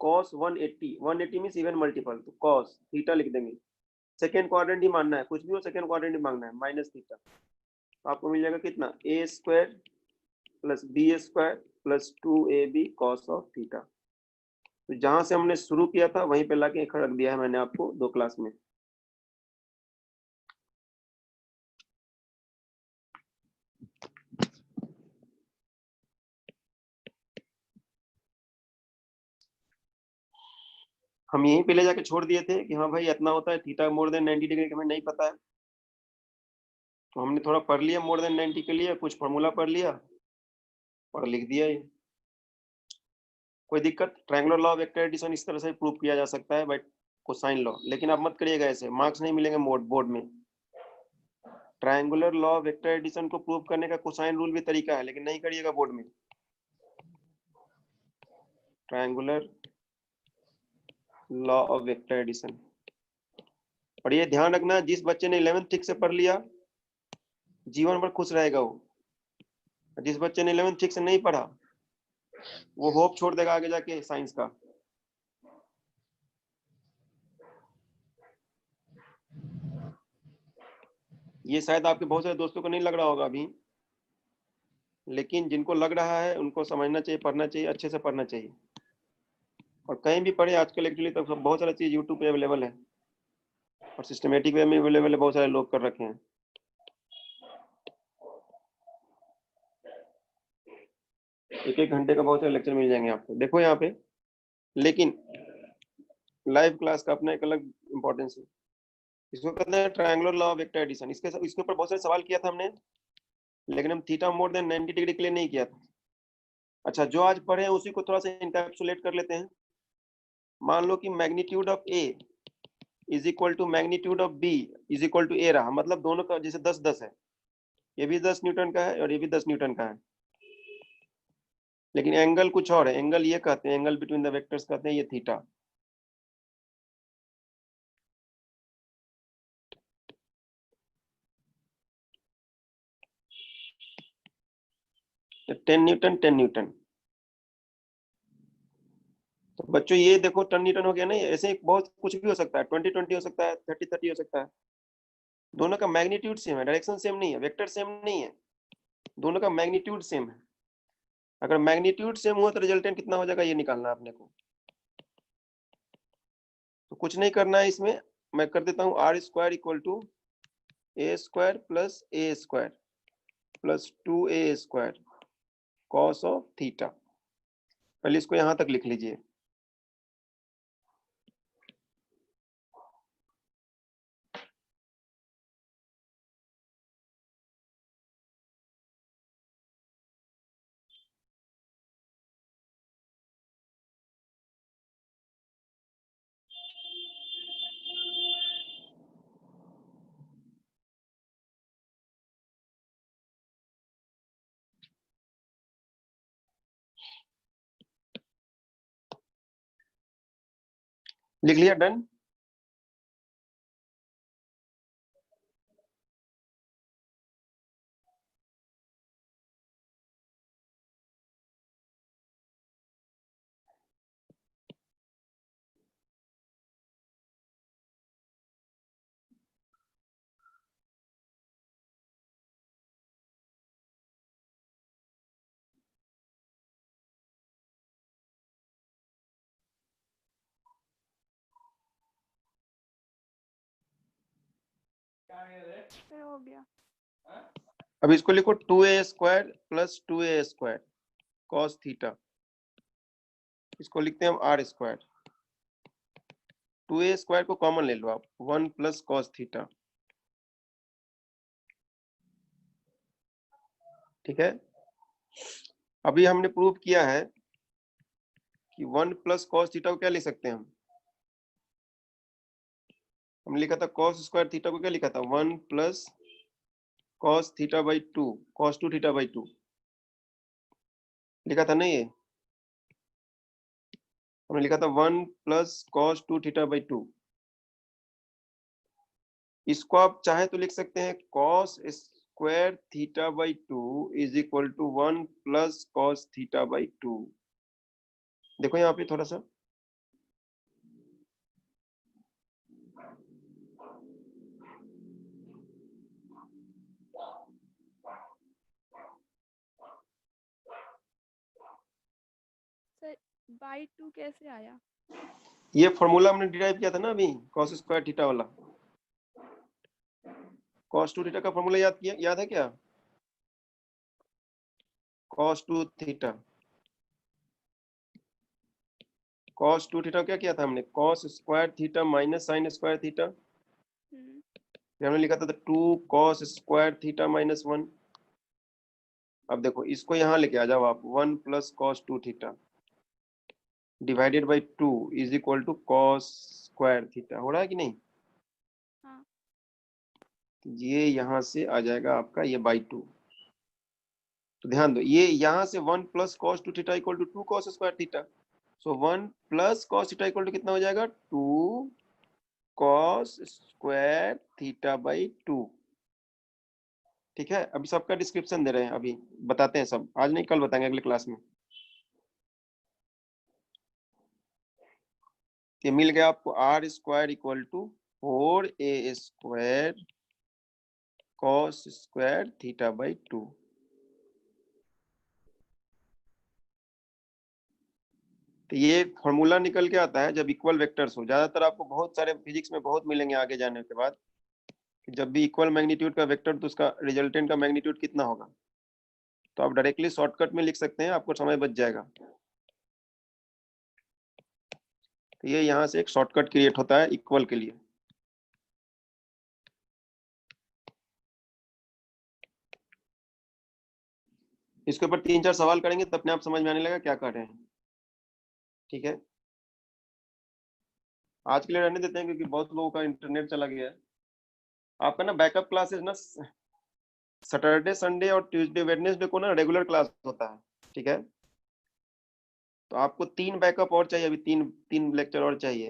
कॉस 180 मीन्स इवन मल्टीपल, तो कॉस थीटा लिख देंगे, सेकेंड क्वाड्रेंट ही मानना है, कुछ भी हो सेकेंड क्वाड्रेंट ही मांगना है, माइनस थीटा। तो आपको मिल जाएगा कितना, a square plus b square plus 2ab cos of theta. तो जहां से हमने शुरू किया था वहीं पे लाके रख दिया है मैंने आपको 2 क्लास में। हम यहीं पे ले जाके छोड़ दिए थे कि हाँ भाई इतना होता है, थीटा मोर देन 90 डिग्री हमें नहीं पता है, तो हमने थोड़ा पढ़ लिया मोर देन 90 के लिए, कुछ फॉर्मूला पढ़ लिया और लिख दिया ये। कोई दिक्कत? Triangular law of vector addition इस तरह से प्रूव किया जा सकता है बाय कोसाइन लॉ, लेकिन आप मत करिएगा ऐसे, मार्क्स नहीं मिलेंगे बोर्ड में। Triangular law of vector addition को प्रूव करने का कोसाइन रूल भी तरीका है, लेकिन नहीं करिएगा बोर्ड में। Triangular law of vector addition, और ये ध्यान रखना, जिस बच्चे ने 11th ठीक से पढ़ लिया जीवन भर खुश रहेगा वो, जिस बच्चे ने 11th ठीक से नहीं पढ़ा वो होप छोड़ देगा आगे जाके साइंस का। ये शायद आपके बहुत सारे दोस्तों को नहीं लग रहा होगा अभी, लेकिन जिनको लग रहा है उनको समझना चाहिए, पढ़ना चाहिए, अच्छे से पढ़ना चाहिए। और कहीं भी पढ़े आजकल एक्चुअली तो बहुत सारा चीज यूट्यूब पे अवेलेबल है और सिस्टमेटिक वे में अवेलेबल है, बहुत सारे लोग कर रखे हैं। एक घंटे का बहुत सारे लेक्चर मिल जाएंगे आपको, देखो यहाँ पे। लेकिन लाइव क्लास का अपना एक अलग इंपॉर्टेंस है। इसको कहते हैं triangular law of vector addition. इसके ऊपर बहुत सारे सवाल किया था हमने, लेकिन हम थीटा मोर देन 90 डिग्री के लिए नहीं किया था। अच्छा, जो आज पढ़े हैं उसी को थोड़ा सा इनकैप्सुलेट कर लेते हैं। मान लो कि magnitude of a is equal to magnitude of b is equal to a रहा, मतलब दोनों का जैसे 10-10 है, ये भी 10 न्यूटन का है और ये भी 10 न्यूटन का है, लेकिन एंगल कुछ और है। एंगल ये कहते हैं, एंगल बिटवीन द वेक्टर्स कहते हैं ये थीटा। तो 10 न्यूटन 10 न्यूटन। तो बच्चों ये देखो 10 न्यूटन हो गया नहीं, ऐसे बहुत कुछ भी हो सकता है, 20-20 हो सकता है, 30-30 हो सकता है। दोनों का मैग्नीट्यूड सेम है, डायरेक्शन सेम नहीं है, वेक्टर सेम नहीं है, दोनों का मैग्नीट्यूड सेम है। अगर मैग्नीट्यूड सेम हुआ तो रिजल्टेंट कितना हो जाएगा ये निकालना है आपने को। तो कुछ नहीं करना है इसमें, मैं कर देता हूँ R square equal to A square plus A square plus 2a square cos of theta. पहले इसको यहां तक लिख लीजिए। लिख लिया? डन। हो गया। अब इसको लिखो 2a square plus 2a square cos theta. इसको लिखते हैं हम आर स्क्वायर। 2a स्क्वायर को कॉमन ले लो आप, 1 प्लस कॉस थीटा। ठीक है, अभी हमने प्रूव किया है कि 1 प्लस कॉस थीटा को क्या लिख सकते हैं हम लिखा था कॉस स्क्वायर थीटा को क्या लिखा था, 1 plus cos theta by 2, cos 2 theta by 2 लिखा था नहीं, ये हमने लिखा था 1 प्लस कॉस 2 थीटा बाई 2। इसको आप चाहे तो लिख सकते हैं cos square theta by 2 is equal to 1 plus cos theta by 2। देखो यहाँ पे थोड़ा सा बाई 2 कैसे आया? ये फॉर्मूला हमने डिराइव किया था ना अभी, cos स्क्वायर थीटा वाला। cos 2 थीटा का फॉर्मूला याद है क्या? cos 2 थीटा, cos 2 थीटा क्या किया था हमने? cos square theta minus sin square theta. हमने लिखा था 2 cos स्क्वायर थीटा माइनस 1। अब देखो इसको यहाँ लेके आ जाओ आप, 1 plus cos 2 theta divided by 2 is equal to cos square theta. हो रहा है कि नहीं? हाँ। ये यहाँ से आ जाएगा आपका ये बाई 2। तो ध्यान दो, ये यहाँ से 1 plus cos 2 theta equal to 2 cos square theta. So 1 plus cos theta equal to कितना हो जाएगा? 2 cos स्क्वायर थीटा बाई 2। ठीक है, अभी सबका डिस्क्रिप्शन दे रहे हैं, अभी बताते हैं सब, आज नहीं कल बताएंगे अगले क्लास में। ये मिल गया आपको R square equal to 4a square cos square theta by 2। तो ये फॉर्मूला निकल के आता है जब इक्वल वेक्टर्स हो। ज्यादातर आपको बहुत सारे फिजिक्स में बहुत मिलेंगे आगे जाने के बाद, कि जब भी इक्वल मैग्नीट्यूड का वेक्टर तो उसका रिजल्टेंट का मैग्नीट्यूड कितना होगा। तो आप डायरेक्टली शॉर्टकट में लिख सकते हैं, आपको समय बच जाएगा। तो ये यहाँ से एक शॉर्टकट क्रिएट होता है इक्वल के लिए। इसके ऊपर 3-4 सवाल करेंगे तो अपने आप समझ में आने लगा क्या कर रहे हैं। ठीक है, आज के लिए रहने देते हैं क्योंकि बहुत लोगों का इंटरनेट चला गया है। आपका ना बैकअप क्लासेस ना सैटरडे संडे और ट्यूसडे वेडनेसडे को ना रेगुलर क्लास होता है। ठीक है, तो आपको 3 बैकअप और चाहिए, अभी 3 लेक्चर और चाहिए।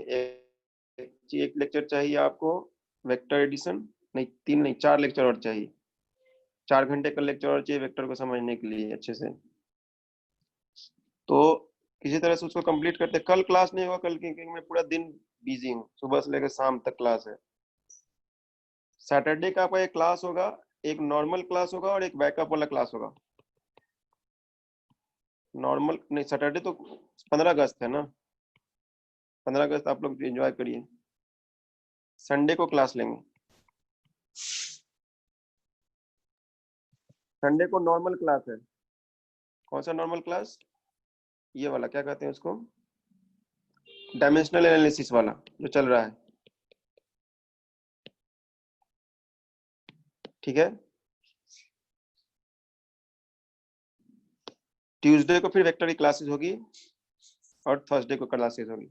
एक लेक्चर चाहिए आपको वेक्टर एडिशन, नहीं 3 नहीं 4 लेक्चर और चाहिए। 4 घंटे का लेक्चर और चाहिए वेक्टर को समझने के लिए अच्छे से। तो किसी तरह से उसको कंप्लीट करते। कल क्लास नहीं होगा, कल क्योंकि मैं पूरा दिन बिजी हूँ, सुबह से लेकर शाम तक क्लास है। सैटरडे का आपका एक क्लास होगा, एक नॉर्मल क्लास होगा और एक बैकअप वाला क्लास होगा। नॉर्मल नहीं, सैटरडे तो 15 अगस्त है ना, 15 अगस्त आप लोग एंजॉय करिए। संडे को क्लास लेंगे। संडे को नॉर्मल क्लास है। कौन सा नॉर्मल क्लास? ये वाला क्या कहते हैं उसको, डायमेंशनल एनालिसिस वाला जो चल रहा है। ठीक है, ट्यूसडे को फिर वेक्टर की क्लासेस होगी और थर्सडे को क्लासेस होगी।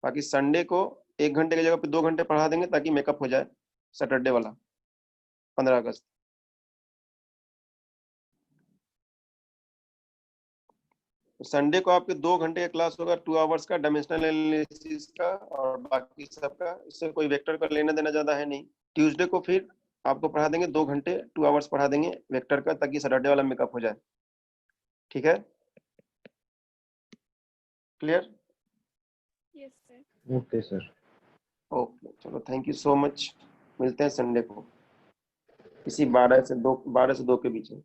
बाकी संडे को 1 घंटे की जगह पे 2 घंटे पढ़ा देंगे ताकि मेकअप हो जाए सैटरडे वाला 15 अगस्त। संडे को आपके 2 घंटे का क्लास होगा, 2 आवर्स का डायमेंशनल एनालिसिस का, और बाकी सबका इससे कोई वेक्टर का लेना देना ज्यादा है नहीं। ट्यूसडे को फिर आपको पढ़ा देंगे 2 घंटे, 2 आवर्स पढ़ा देंगे वेक्टर का ताकि सैटरडे वाला मेकअप हो जाए। ठीक है, clear? Yes sir. Okay sir. Okay चलो, थैंक यू सो मच। मिलते हैं संडे को इसी 12 से 2 के बीच में।